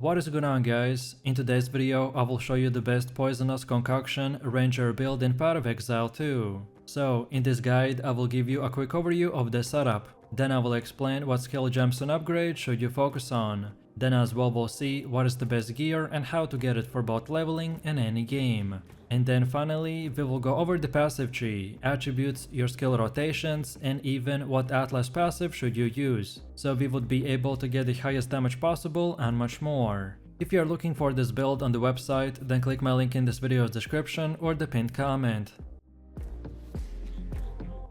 What is going on, guys? In today's video I will show you the best poisonous concoction ranger build in Path of Exile 2. So in this guide I will give you a quick overview of the setup, then I will explain what skill gems and upgrades should you focus on. Then as well we'll see what is the best gear and how to get it for both leveling and any game. And then finally we will go over the passive tree, attributes, your skill rotations, and even what Atlas passive should you use, so we would be able to get the highest damage possible and much more. If you are looking for this build on the website, then click my link in this video's description or the pinned comment.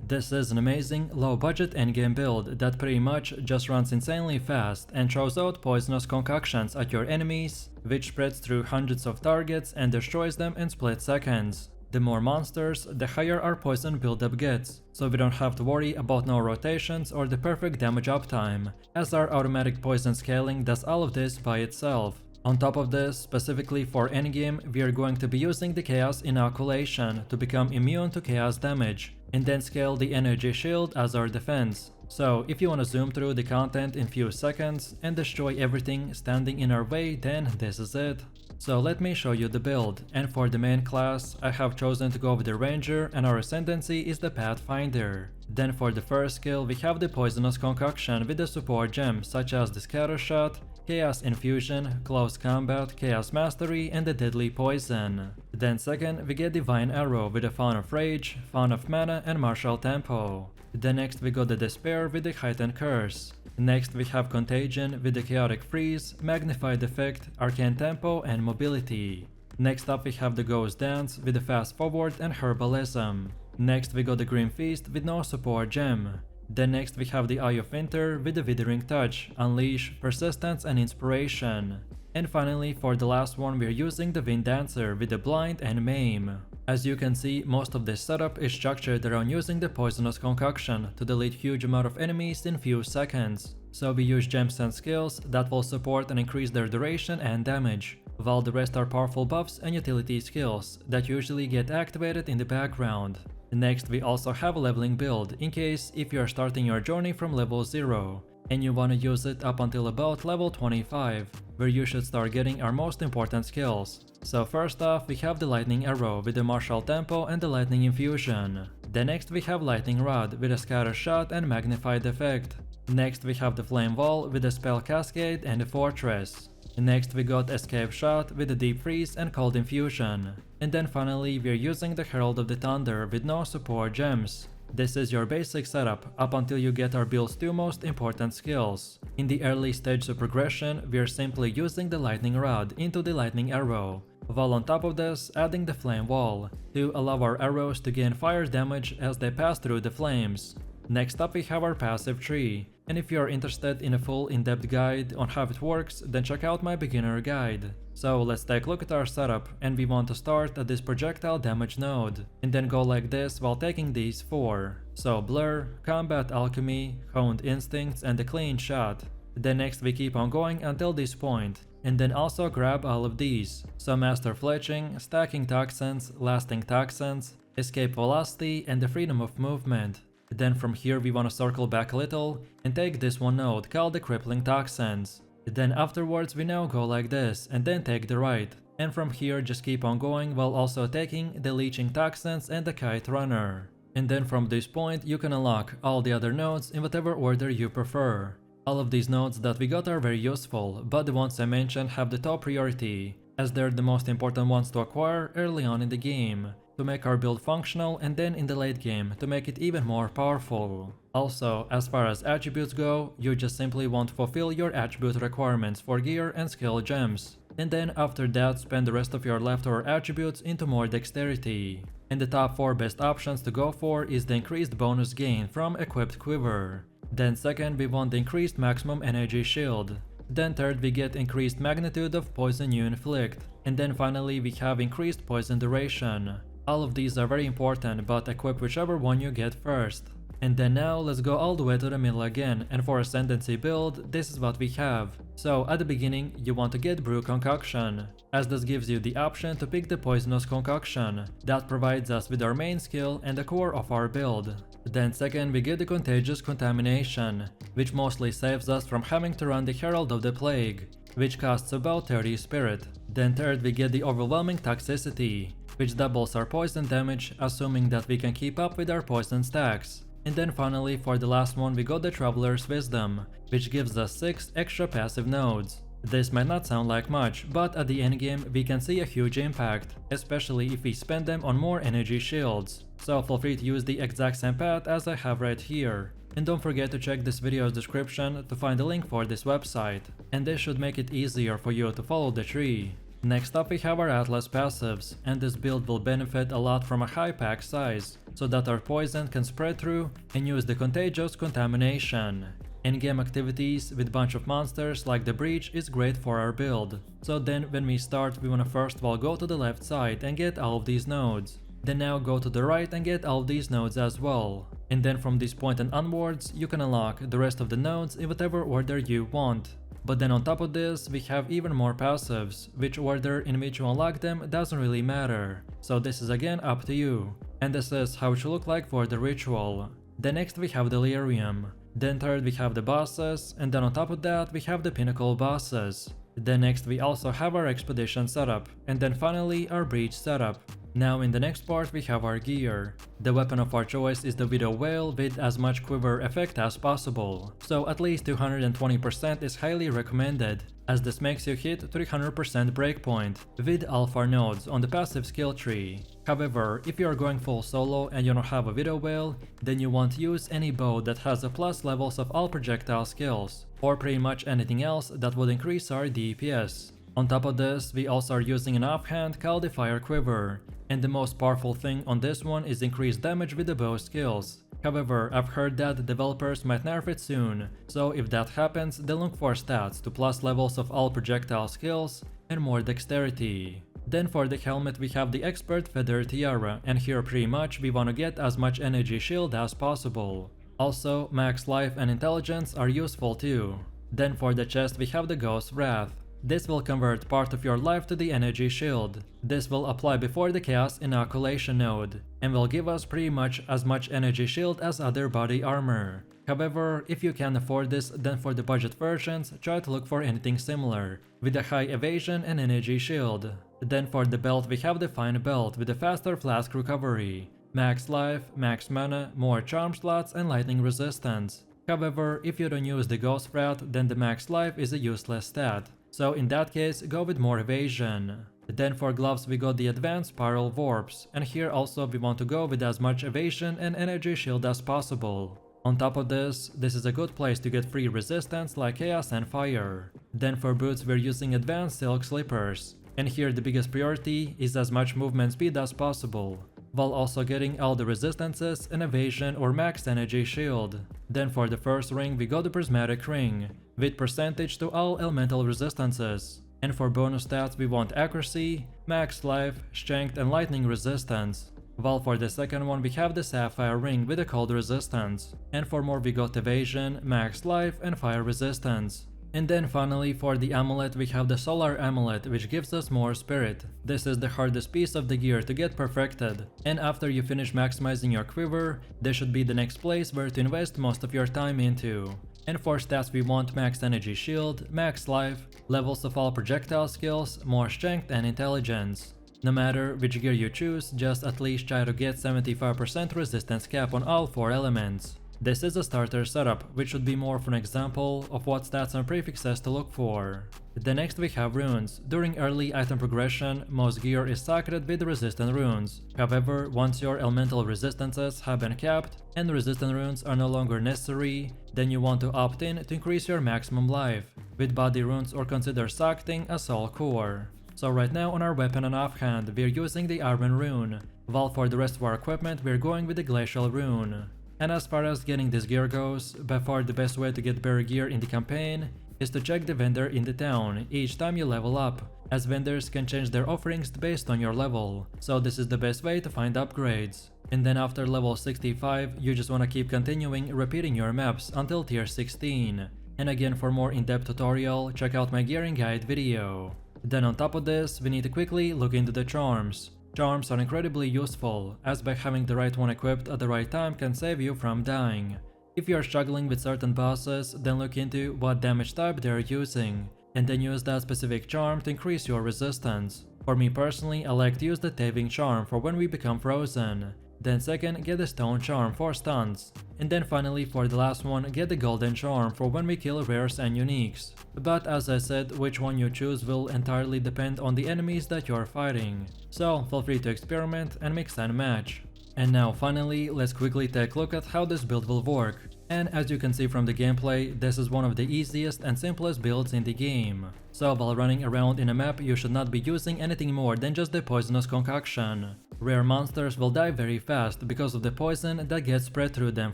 This is an amazing, low-budget endgame build that pretty much just runs insanely fast and throws out poisonous concoctions at your enemies, which spreads through hundreds of targets and destroys them in split seconds. The more monsters, the higher our poison buildup gets, so we don't have to worry about no rotations or the perfect damage uptime, as our automatic poison scaling does all of this by itself. On top of this, specifically for endgame, we are going to be using the Chaos Inoculation to become immune to chaos damage, and then scale the energy shield as our defense. So if you want to zoom through the content in few seconds and destroy everything standing in our way, then this is it. So let me show you the build, and for the main class, I have chosen to go with the Ranger and our Ascendancy is the Pathfinder. Then for the first skill we have the Poisonous Concoction with the support gems such as the Scatter Shot, Chaos Infusion, Close Combat, Chaos Mastery, and the Deadly Poison. Then second we get Divine Arrow with the Fawn of Rage, Fawn of Mana, and Martial Tempo. Then next we got the Despair with the Heightened Curse. Next we have Contagion with the Chaotic Freeze, Magnified Effect, Arcane Tempo, and Mobility. Next up we have the Ghost Dance with the Fast Forward and Herbalism. Next we got the Grim Feast with no support gem. Then next we have the Eye of Winter with the Withering Touch, Unleash, Persistence, and Inspiration. And finally for the last one we are using the Wind Dancer with the Blind and Maim. As you can see, most of this setup is structured around using the Poisonous Concoction to delete huge amount of enemies in few seconds. So we use gems and skills that will support and increase their duration and damage, while the rest are powerful buffs and utility skills that usually get activated in the background. Next we also have a leveling build in case if you are starting your journey from level 0 and you want to use it up until about level 25, where you should start getting our most important skills. So first off we have the Lightning Arrow with the Martial Tempo and the Lightning Infusion. Then next we have Lightning Rod with a Scatter Shot and Magnified Effect. Next we have the Flame Wall with the Spell Cascade and the Fortress. Next we got Escape Shot with the Deep Freeze and Cold Infusion. And then finally we are using the Herald of the Thunder with no support gems. This is your basic setup up until you get our build's two most important skills. In the early stage of progression we are simply using the Lightning Rod into the Lightning Arrow, while on top of this adding the Flame Wall to allow our arrows to gain fire damage as they pass through the flames. Next up we have our passive tree, and if you are interested in a full in-depth guide on how it works, then check out my beginner guide. So let's take a look at our setup, and we want to start at this projectile damage node, and then go like this while taking these 4. So Blur, Combat Alchemy, Honed Instincts, and the Clean Shot. Then next we keep on going until this point, and then also grab all of these. So Master Fletching, Stacking Toxins, Lasting Toxins, Escape Velocity, and the Freedom of Movement. Then from here we want to circle back a little and take this one node called the Crippling Toxins. Then afterwards we now go like this and then take the right. And from here just keep on going while also taking the Leeching Toxins and the Kite Runner. And then from this point you can unlock all the other nodes in whatever order you prefer. All of these nodes that we got are very useful, but the ones I mentioned have the top priority, as they're the most important ones to acquire early on in the game, to make our build functional, and then in the late game to make it even more powerful. Also, as far as attributes go, you just simply want to fulfill your attribute requirements for gear and skill gems, and then after that spend the rest of your leftover attributes into more dexterity. And the top 4 best options to go for is the increased bonus gain from equipped quiver. Then second we want the increased maximum energy shield. Then third we get increased magnitude of poison you inflict. And then finally we have increased poison duration. All of these are very important, but equip whichever one you get first. And then now let's go all the way to the middle again, and for Ascendancy build, this is what we have. So at the beginning you want to get Brew Concoction, as this gives you the option to pick the Poisonous Concoction. That provides us with our main skill and the core of our build. Then second we get the Contagious Contamination, which mostly saves us from having to run the Herald of the Plague, which costs about 30 spirit. Then third we get the Overwhelming Toxicity, which doubles our poison damage, assuming that we can keep up with our poison stacks. And then finally for the last one we got the Traveler's Wisdom, which gives us 6 extra passive nodes. This might not sound like much, but at the endgame we can see a huge impact, especially if we spend them on more energy shields. So feel free to use the exact same path as I have right here. And don't forget to check this video's description to find a link for this website, and this should make it easier for you to follow the tree. Next up we have our Atlas passives, and this build will benefit a lot from a high pack size, so that our poison can spread through and use the contagious contamination. In-game activities with bunch of monsters like the Breach is great for our build, so then when we start we wanna first of all go to the left side and get all of these nodes. Then now go to the right and get all of these nodes as well. And then from this point and onwards you can unlock the rest of the nodes in whatever order you want. But then on top of this we have even more passives, which order in which you unlock them doesn't really matter, so this is again up to you. And this is how it should look like for the ritual. Then next we have Delirium. Then third we have the bosses, and then on top of that we have the pinnacle bosses. Then next we also have our expedition setup, and then finally our breach setup. Now in the next part we have our gear. The weapon of our choice is the Widow Whale with as much quiver effect as possible, so at least 220% is highly recommended, as this makes you hit 300% breakpoint with alpha nodes on the passive skill tree. However, if you are going full solo and you don't have a Widow Whale, then you won't use any bow that has a plus levels of all projectile skills, or pretty much anything else that would increase our DPS. On top of this, we also are using an offhand called the Fire Quiver, and the most powerful thing on this one is increased damage with the bow skills. However, I've heard that developers might nerf it soon, so if that happens then look for stats to plus levels of all projectile skills and more dexterity. Then for the helmet we have the Expert Feather Tiara, and here pretty much we wanna get as much energy shield as possible. Also, max life and intelligence are useful too. Then for the chest we have the Ghost Wrath. This will convert part of your life to the energy shield. This will apply before the Chaos Inoculation node, and will give us pretty much as much energy shield as other body armor. However, if you can afford this, then for the budget versions, try to look for anything similar, with a high evasion and energy shield. Then for the belt we have the Fine Belt with a faster flask recovery, max life, max mana, more charm slots and lightning resistance. However, if you don't use the Ghost Wrath, then the max life is a useless stat. So in that case, go with more evasion. Then for gloves we got the Advanced Spiral Warps, and here also we want to go with as much evasion and energy shield as possible. On top of this is a good place to get free resistance like Chaos and Fire. Then for boots we're using Advanced Silk Slippers, and here the biggest priority is as much movement speed as possible, while also getting all the resistances and evasion or max energy shield. Then for the first ring we got the Prismatic Ring, with percentage to all elemental resistances. And for bonus stats we want accuracy, max life, strength and lightning resistance. While for the second one we have the Sapphire Ring with a cold resistance. And for more we got evasion, max life and fire resistance. And then finally for the amulet we have the Solar Amulet, which gives us more spirit. This is the hardest piece of the gear to get perfected, and after you finish maximizing your quiver, this should be the next place where to invest most of your time into. And for stats we want max energy shield, max life, levels of all projectile skills, more strength and intelligence. No matter which gear you choose, just at least try to get 75% resistance cap on all 4 elements. This is a starter setup, which should be more of an example of what stats and prefixes to look for. The next we have runes. During early item progression, most gear is sacred with resistant runes. However, once your elemental resistances have been capped and resistant runes are no longer necessary, then you want to opt in to increase your maximum life, with body runes or consider Sacting a soul core. So right now on our weapon and offhand, we're using the Iron rune, while for the rest of our equipment we're going with the Glacial rune. And as far as getting this gear goes, by far the best way to get better gear in the campaign is to check the vendor in the town each time you level up, as vendors can change their offerings based on your level, so this is the best way to find upgrades. And then after level 65, you just wanna keep continuing repeating your maps until tier 16. And again, for more in-depth tutorial, check out my gearing guide video. Then on top of this, we need to quickly look into the charms. Charms are incredibly useful, as by having the right one equipped at the right time can save you from dying. If you are struggling with certain bosses, then look into what damage type they are using, and then use that specific charm to increase your resistance. For me personally, I like to use the Taving charm for when we become frozen. Then second, get the Stone charm for stuns. And then finally for the last one, get the Golden charm for when we kill rares and uniques. But as I said, which one you choose will entirely depend on the enemies that you're fighting. So feel free to experiment and mix and match. And now finally, let's quickly take a look at how this build will work. And as you can see from the gameplay, this is one of the easiest and simplest builds in the game. So while running around in a map, you should not be using anything more than just the poisonous concoction. Rare monsters will die very fast because of the poison that gets spread through them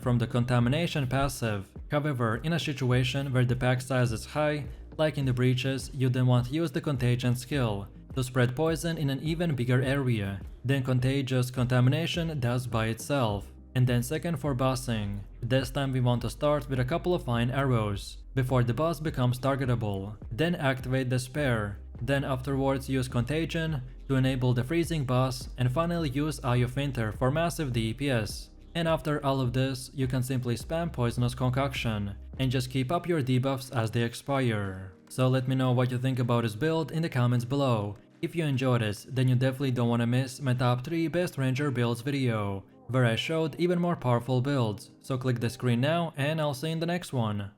from the contamination passive. However, in a situation where the pack size is high, like in the breaches, you then want to use the contagion skill to spread poison in an even bigger area than contagious contamination does by itself. And then second for bossing. This time we want to start with a couple of fine arrows before the boss becomes targetable. Then activate the spare. Then afterwards use contagion to enable the freezing boss, and finally use Eye of Winter for massive DPS. And after all of this, you can simply spam poisonous concoction and just keep up your debuffs as they expire. So let me know what you think about this build in the comments below. If you enjoyed this, then you definitely don't want to miss my top 3 best ranger builds video, where I showed even more powerful builds. So click the screen now and I'll see you in the next one.